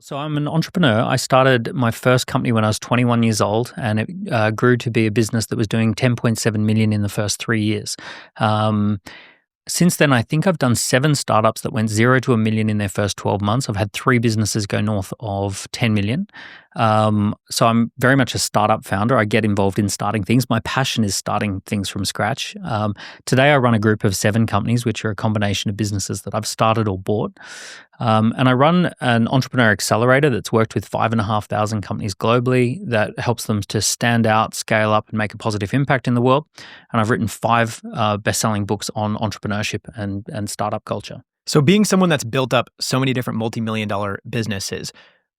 So I'm an entrepreneur. I started my first company when I was 21 years old, and it grew to be a business that was doing 10.7 million in the first 3 years. Um, since then, I think I've done 7 startups that went 0 to 1 million in their first 12 months. I've had 3 businesses go north of 10 million. So I'm very much a startup founder. I get involved in starting things. My passion is starting things from scratch. Today, I run a group of 7 companies, which are a combination of businesses that I've started or bought. And I run an entrepreneur accelerator that's worked with 5,500 companies globally that helps them to stand out, scale up, and make a positive impact in the world. And I've written 5 best-selling books on entrepreneurship and startup culture. So being someone that's built up so many different multi-million-dollar businesses,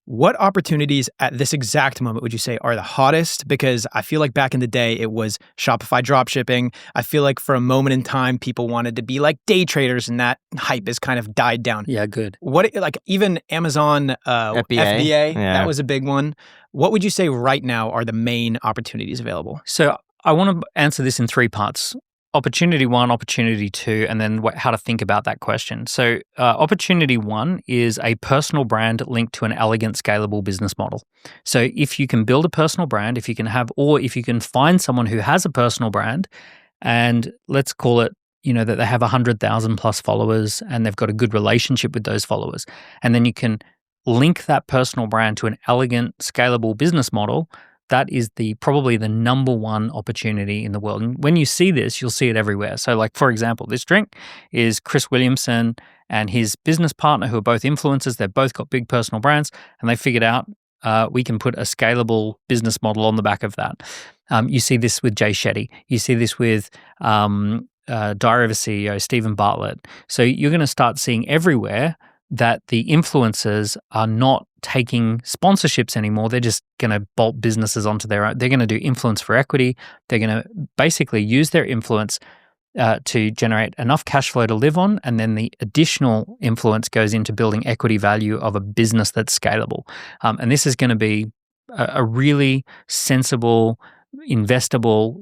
what opportunities at this exact moment would you say are the hottest? Because I feel like back in the day, it was Shopify dropshipping. I feel like for a moment in time, people wanted to be like day traders, and that hype has kind of died down. Yeah, good. What, like even Amazon FBA, that was a big one. What would you say right now are the main opportunities available? So I want to answer this in 3 parts. Opportunity 1, opportunity 2, and then how to think about that question. So opportunity 1 is a personal brand linked to an elegant, scalable business model. So if you can build a personal brand, if you can find someone who has a personal brand, and let's call it, that they have 100,000 plus followers and they've got a good relationship with those followers, and then you can link that personal brand to an elegant, scalable business model. That is probably the number one opportunity in the world. And when you see this, you'll see it everywhere. So like, for example, this drink is Chris Williamson and his business partner, who are both influencers. They've both got big personal brands, and they figured out we can put a scalable business model on the back of that. You see this with Jay Shetty. You see this with Diary of a CEO, Stephen Bartlett. So you're going to start seeing everywhere that the influencers are not taking sponsorships anymore. They're just going to bolt businesses onto their own. They're going to do influence for equity. They're going to basically use their influence to generate enough cash flow to live on, and then the additional influence goes into building equity value of a business that's scalable. And this is going to be a really sensible, investable,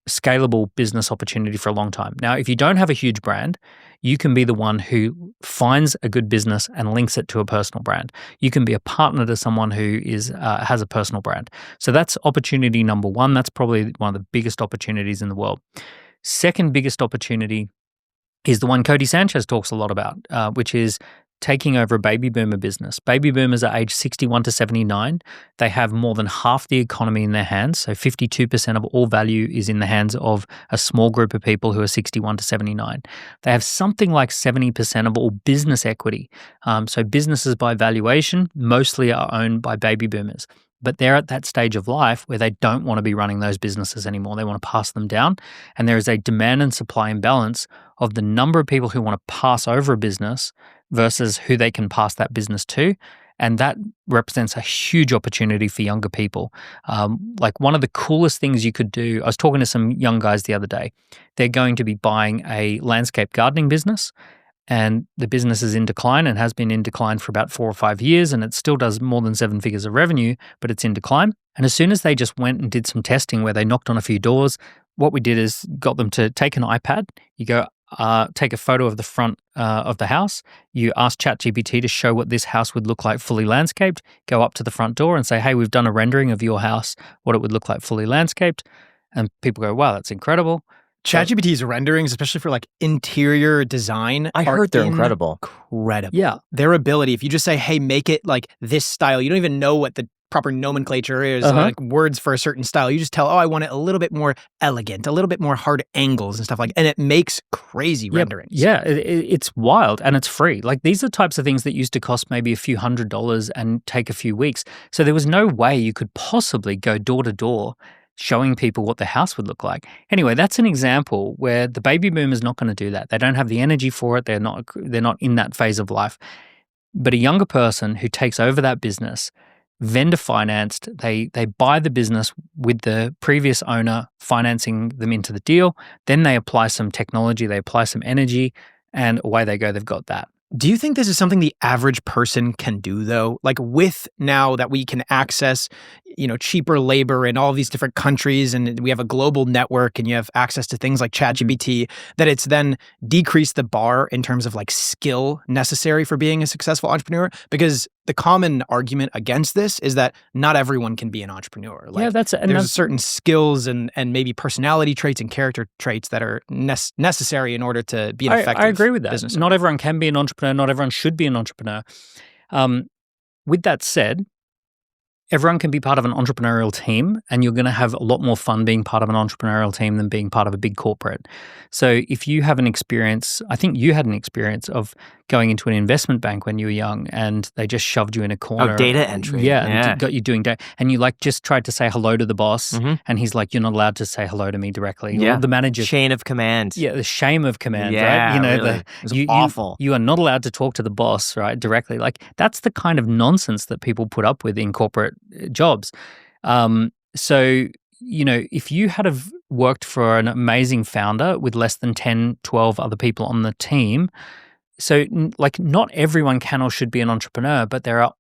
scalable business opportunity for a long time. Now, if you don't have a huge brand, you can be the one who finds a good business and links it to a personal brand. You can be a partner to someone who has a personal brand. So that's opportunity number 1. That's probably one of the biggest opportunities in the world. Second biggest opportunity is the one Cody Sanchez talks a lot about, which is taking over a baby boomer business. Baby boomers are aged 61 to 79. They have more than half the economy in their hands. So 52% of all value is in the hands of a small group of people who are 61 to 79. They have something like 70% of all business equity. So businesses by valuation mostly are owned by baby boomers. But they're at that stage of life where they don't want to be running those businesses anymore. They want to pass them down. And there is a demand and supply imbalance of the number of people who want to pass over a business versus who they can pass that business to. And that represents a huge opportunity for younger people. Like one of the coolest things you could do, I was talking to some young guys the other day. They're going to be buying a landscape gardening business, and the business is in decline and has been in decline for about 4 or 5 years, and it still does more than 7 figures of revenue, but it's in decline. And as soon as they just went and did some testing where they knocked on a few doors, what we did is got them to take an iPad. You go, take a photo of the front of the house. You ask ChatGPT to show what this house would look like fully landscaped. Go up to the front door and say, hey, we've done a rendering of your house, what it would look like fully landscaped. And people go, wow, that's incredible. ChatGPT's renderings, especially for like interior design, I heard they're incredible. Incredible. Yeah. Their ability, if you just say, hey, make it like this style, you don't even know what the proper nomenclature is, like words for a certain style. You just tell, I want it a little bit more elegant, a little bit more hard angles and stuff like that. And it makes crazy renderings. Yeah, it's wild, and it's free. Like these are types of things that used to cost maybe a few $100s and take a few weeks. So there was no way you could possibly go door to door showing people what the house would look like. Anyway, that's an example where the baby boomer's not going to do that. They don't have the energy for it. They're not in that phase of life. But a younger person who takes over that business, vendor financed, they buy the business with the previous owner financing them into the deal. Then they apply some technology, they apply some energy, and away they go. They've got that. Do you think this is something the average person can do though? Like with now that we can access, cheaper labor in all these different countries, and we have a global network and you have access to things like ChatGPT, that it's then decreased the bar in terms of like skill necessary for being a successful entrepreneur? Because the common argument against this is that not everyone can be an entrepreneur. Like, there's certain skills and maybe personality traits and character traits that are necessary in order to be an effective I agree with that. business Not owner. everyone can be an entrepreneur. Not everyone should be an entrepreneur. With that said, everyone can be part of an entrepreneurial team, and you're going to have a lot more fun being part of an entrepreneurial team than being part of a big corporate. So if you have an experience, I think you had an experience of going into an investment bank when you were young and they just shoved you in a corner. Oh, data entry. Yeah. And got you doing data. And you like just tried to say hello to the boss and he's like, you're not allowed to say hello to me directly. Yeah. Or the manager. Chain of command. Yeah, the shame of command, Yeah, right? You know, really. It was awful. You are not allowed to talk to the boss, right, directly. Like that's the kind of nonsense that people put up with in corporate jobs. So, you know, if you had have worked for an amazing founder with less than 10, 12 other people on the team, so like not everyone can or should be an entrepreneur, but there are,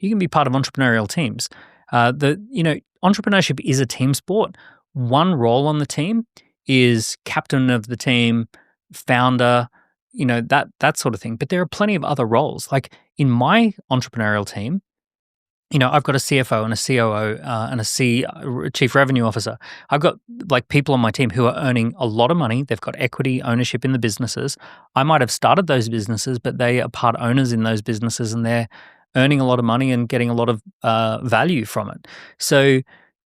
you can be part of entrepreneurial teams. Entrepreneurship is a team sport. One role on the team is captain of the team, founder, you know, that sort of thing. But there are plenty of other roles. Like in my entrepreneurial team, you know, I've got a CFO and a COO and a chief revenue officer. I've got like people on my team who are earning a lot of money. They've got equity ownership in the businesses. I might have started those businesses, but they are part owners in those businesses and they're earning a lot of money and getting a lot of value from it. So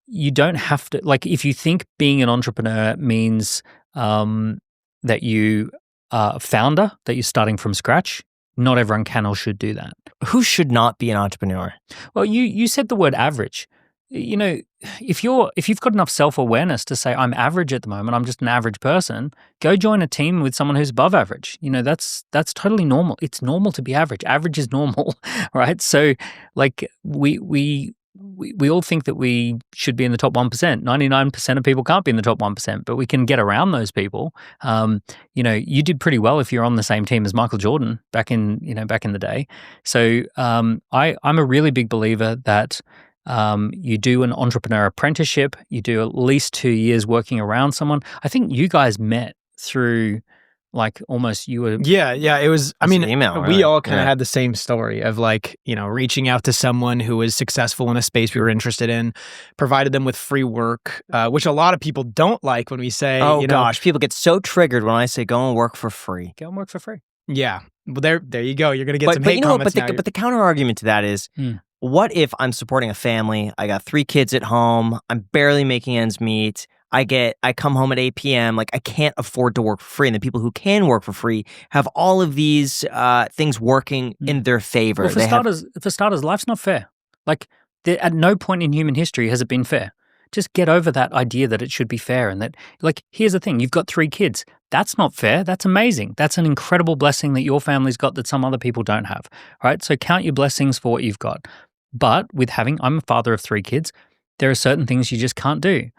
you don't have to, like if you think being an entrepreneur means that you are a founder, that you're starting from scratch, not everyone can or should do that. Who should not be an entrepreneur? Well, you said the word average. You know, if you've got enough self-awareness to say I'm average at the moment, I'm just an average person, go join a team with someone who's above average. You know, that's totally normal. It's normal to be average. Average is normal, right? So like we all think that we should be in the top 1%. 99% of people can't be in the top 1%, but we can get around those people. You know, you did pretty well if you're on the same team as Michael Jordan back in the day. So I'm a really big believer that you do an entrepreneur apprenticeship, you do at least 2 years working around someone. I think you guys met through like almost you were. Yeah. It was, I mean, email, we really. all kind of had the same story of like, you know, reaching out to someone who was successful in a space we were interested in, provided them with free work, which a lot of people don't like when we say, gosh, people get so triggered when I say go and work for free. Go and work for free. Yeah. Well, there you go. You're going to get some hate comments now. But the counter argument to that is, what if I'm supporting a family? I got 3 kids at home. I'm barely making ends meet. I come home at 8 p.m. Like I can't afford to work for free. And the people who can work for free have all of these things working in their favor. Well, for starters, life's not fair. Like at no point in human history has it been fair. Just get over that idea that it should be fair and that, like, here's the thing. You've got 3 kids. That's not fair. That's amazing. That's an incredible blessing that your family's got that some other people don't have, right? So count your blessings for what you've got. But I'm a father of 3 kids. There are certain things you just can't do.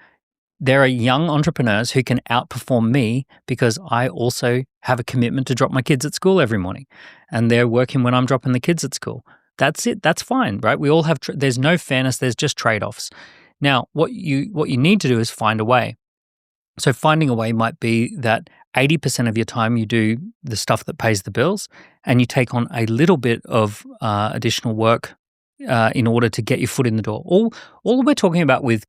There are young entrepreneurs who can outperform me because I also have a commitment to drop my kids at school every morning, and they're working when I'm dropping the kids at school. That's it. That's fine, right? We all have. There's no fairness. There's just trade-offs. Now, what you need to do is find a way. So finding a way might be that 80% of your time you do the stuff that pays the bills, and you take on a little bit of additional work in order to get your foot in the door. All we're talking about with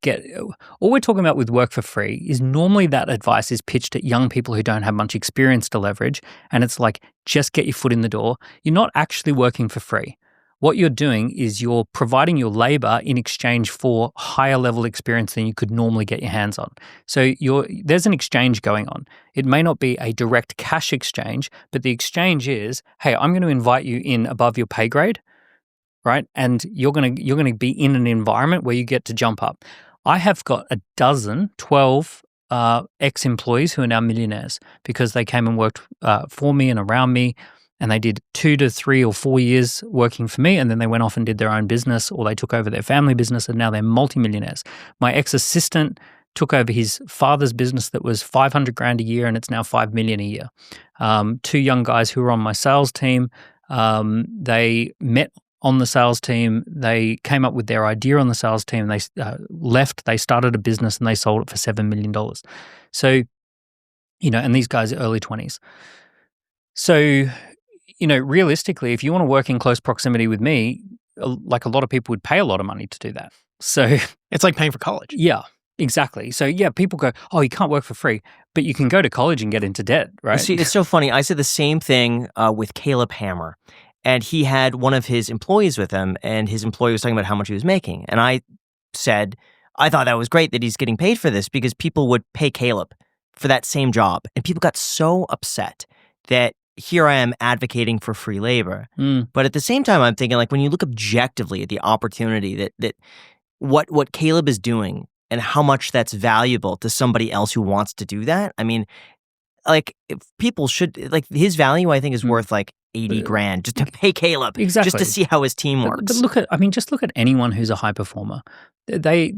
work for free is normally that advice is pitched at young people who don't have much experience to leverage, and it's like, just get your foot in the door. You're not actually working for free. What you're doing is you're providing your labor in exchange for higher level experience than you could normally get your hands on. So there's an exchange going on. It may not be a direct cash exchange, but the exchange is, hey, I'm going to invite you in above your pay grade, right? And you're going to be in an environment where you get to jump up. I have got 12 ex-employees who are now millionaires because they came and worked for me and around me, and they did 2 to 3 or 4 years working for me, and then they went off and did their own business, or they took over their family business, and now they're multimillionaires. My ex-assistant took over his father's business that was $500,000 a year, and it's now $5 million a year. 2 young guys who were on my sales team, they met on the sales team. They came up with their idea on the sales team. They left. They started a business and they sold it for $7 million. So, and these guys are early 20s. So, realistically, if you want to work in close proximity with me, like a lot of people would pay a lot of money to do that. So It's like paying for college. yeah, exactly. So yeah, people go, oh, you can't work for free, but you can go to college and get into debt, right? See, it's so funny. I said the same thing with Caleb Hammer, and he had one of his employees with him, and his employee was talking about how much he was making, and I said I thought that was great that he's getting paid for this because people would pay Caleb for that same job, and people got so upset that here I am advocating for free labor. But at the same time, I'm thinking, like, when you look objectively at the opportunity that what Caleb is doing and how much that's valuable to somebody else who wants to do that. I mean, like, if people should, like, his value, I think, is worth like 80 grand just to pay Caleb, Exactly. just to see how his team works. But just look at anyone who's a high performer. They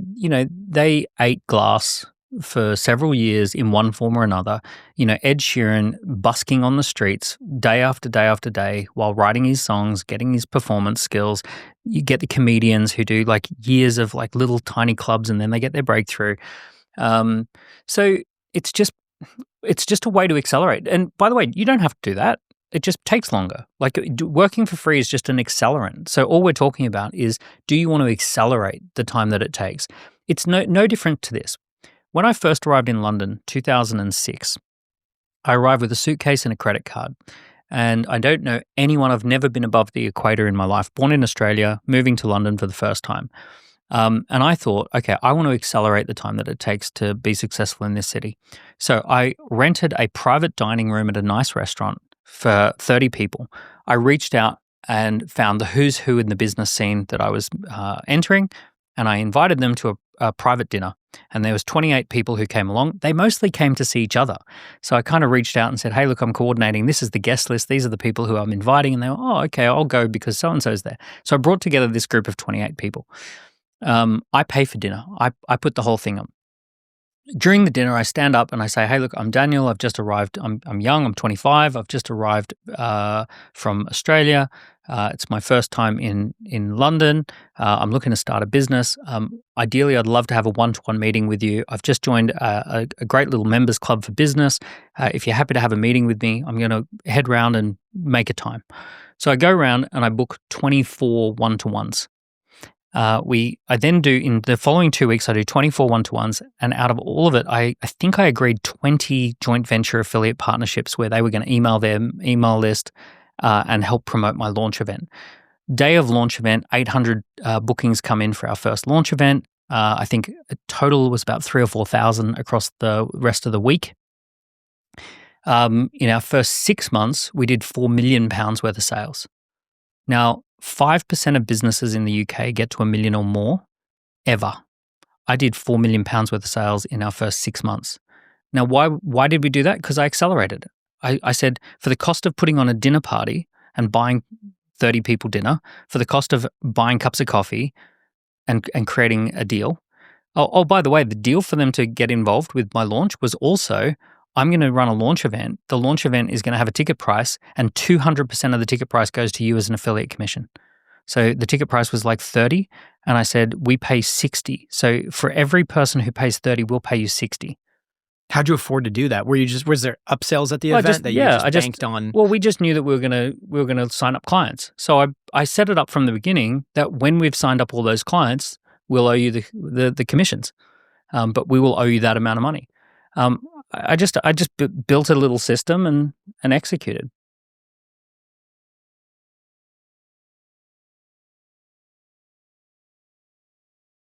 ate glass for several years in one form or another. Ed Sheeran busking on the streets day after day after day while writing his songs, getting his performance skills. You get the comedians who do like years of like little tiny clubs and then they get their breakthrough. So it's just a way to accelerate. And by the way, you don't have to do that. It just takes longer. Like working for free is just an accelerant. So all we're talking about is, do you want to accelerate the time that it takes? It's no different to this. When I first arrived in London, 2006, I arrived with a suitcase and a credit card. And I don't know anyone. I've never been above the equator in my life. Born in Australia, moving to London for the first time. And I thought, okay, I want to accelerate the time that it takes to be successful in this city. So I rented a private dining room at a nice restaurant for 30 people. I reached out and found the who's who in the business scene that I was entering, and I invited them to a private dinner. And there was 28 people who came along. They mostly came to see each other. So I kind of reached out and said, hey, look, I'm coordinating. This is the guest list. These are the people who I'm inviting. And they were, oh, okay, I'll go because so-and-so's there. So I brought together this group of 28 people. I pay for dinner. I put the whole thing on. During the dinner, I stand up and I say, hey, look, I'm Daniel. I've just arrived. I'm young. I'm 25. I've just arrived from Australia. It's my first time in London. I'm looking to start a business. Ideally, I'd love to have a one-to-one meeting with you. I've just joined a great little members club for business. If you're happy to have a meeting with me, I'm going to head round and make a time. So I go around and I book 24 one-to-ones. I then do, in the following 2 weeks, I do 24 one-to-ones, and out of all of it, I think I agreed 20 joint venture affiliate partnerships where they were going to email their email list and help promote my launch event. Day of launch event, 800 bookings come in for our first launch event. I think a total was about 3,000 or 4,000 across the rest of the week. In our first 6 months, we did £4 million worth of sales. Now, 5% of businesses in the UK get to $1 million or more ever. I did £4 million worth of sales in our first 6 months. Now, why did we do that? Because I accelerated it. I said, for the cost of putting on a dinner party and buying 30 people dinner, for the cost of buying cups of coffee and creating a deal. Oh, by the way, the deal for them to get involved with my launch was also, I'm going to run a launch event. The launch event is going to have a ticket price, and 200% of the ticket price goes to you as an affiliate commission. So the ticket price was like 30, and I said, we pay 60. So for every person who pays 30, we'll pay you 60. How'd you afford to do that? Was there upsells at the event that you banked on? Well, we just knew that we were gonna sign up clients. So I set it up from the beginning that when we've signed up all those clients, we'll owe you the commissions, but we will owe you that amount of money. I just built a little system and executed.